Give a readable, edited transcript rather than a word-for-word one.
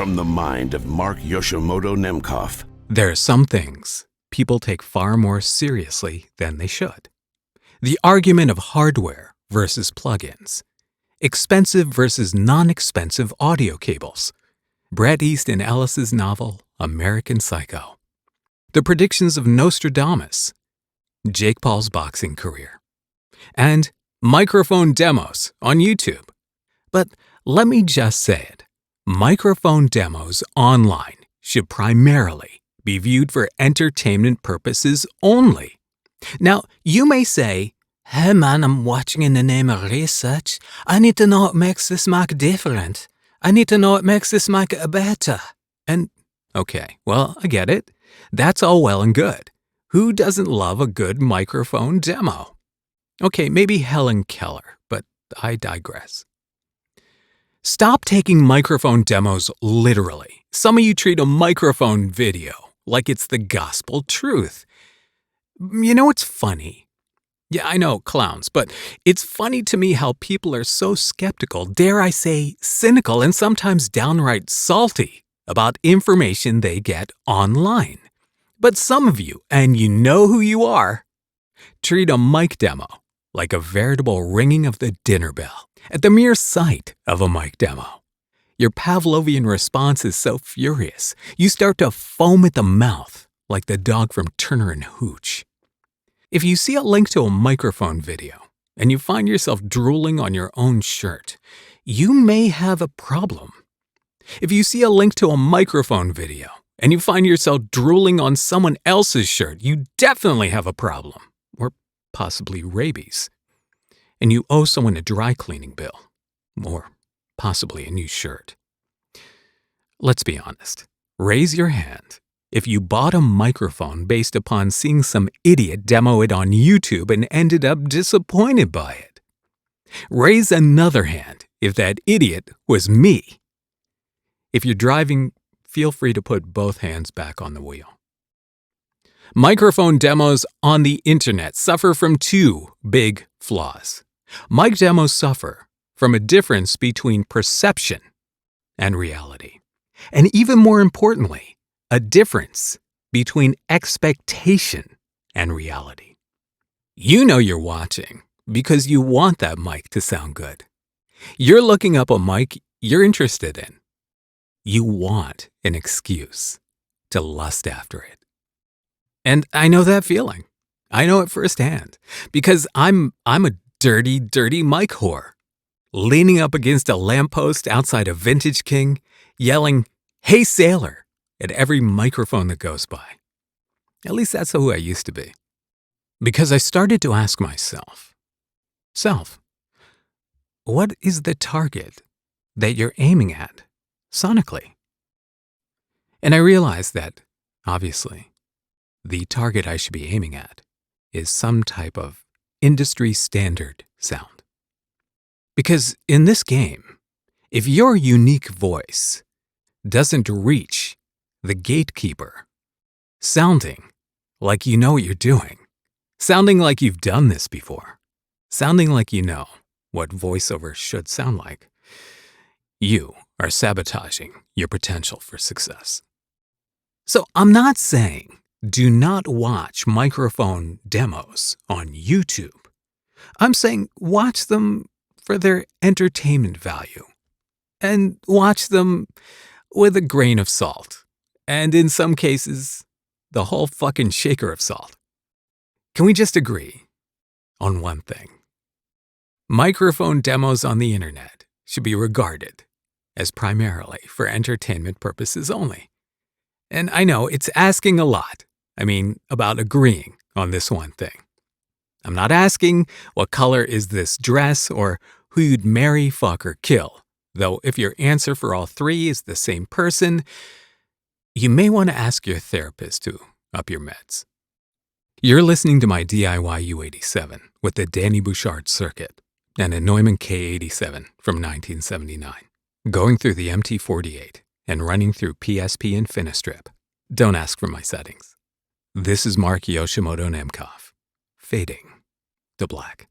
From the mind of Mark Yoshimoto Nemkov. There are some things people take far more seriously than they should. The argument of hardware versus plugins, expensive versus non-expensive audio cables, Bret Easton Ellis's novel American Psycho, the predictions of Nostradamus, Jake Paul's boxing career, and microphone demos on YouTube. But let me just say it, microphone demos online should primarily be viewed for entertainment purposes only. Now, you may say, "Hey man, I'm watching in the name of research. I need to know what makes this mic different. I need to know what makes this mic better." And, okay, well, I get it. That's all well and good. Who doesn't love a good microphone demo? Okay, maybe Helen Keller, but I digress. Stop taking microphone demos literally. Some of you treat a microphone video like it's the gospel truth. You know what's funny? Yeah, I know, clowns, but it's funny to me how people are so skeptical, dare I say cynical, and sometimes downright salty about information they get online. But some of you, and you know who you are, treat a mic demo like a veritable ringing of the dinner bell at the mere sight of a mic demo. Your Pavlovian response is so furious, you start to foam at the mouth like the dog from Turner and Hooch. If you see a link to a microphone video and you find yourself drooling on your own shirt, you may have a problem. If you see a link to a microphone video and you find yourself drooling on someone else's shirt, you definitely have a problem, or possibly rabies. And you owe someone a dry cleaning bill, or possibly a new shirt. Let's be honest. Raise your hand if you bought a microphone based upon seeing some idiot demo it on YouTube and ended up disappointed by it. Raise another hand if that idiot was me. If you're driving, feel free to put both hands back on the wheel. Microphone demos on the internet suffer from two big flaws. Mic demos suffer from a difference between perception and reality. And even more importantly, a difference between expectation and reality. You know you're watching because you want that mic to sound good. You're looking up a mic you're interested in. You want an excuse to lust after it. And I know that feeling. I know it firsthand because I'm a dirty mic whore, leaning up against a lamppost outside a Vintage King, yelling, "Hey sailor," at every microphone that goes by. At least that's who I used to be. Because I started to ask myself, what is the target that you're aiming at sonically? And I realized that, obviously, the target I should be aiming at is some type of industry standard sound. Because in this game, if your unique voice doesn't reach the gatekeeper, sounding like you know what you're doing, sounding like you've done this before, sounding like you know what voiceover should sound like, you are sabotaging your potential for success. So I'm not saying do not watch microphone demos on YouTube. I'm saying watch them for their entertainment value and watch them with a grain of salt. And in some cases, the whole fucking shaker of salt. Can we just agree on one thing? Microphone demos on the internet should be regarded as primarily for entertainment purposes only. And I know it's asking a lot. I mean, about agreeing on this one thing. I'm not asking what color is this dress or who you'd marry, fuck, or kill. Though if your answer for all three is the same person, you may want to ask your therapist to up your meds. You're listening to my DIY U87 with the Danny Bouchard circuit and a Neumann K87 from 1979, going through the MT48 and running through PSP and Finistrip. Don't ask for my settings. This is Mark Yoshimoto Nemkov, fading to black.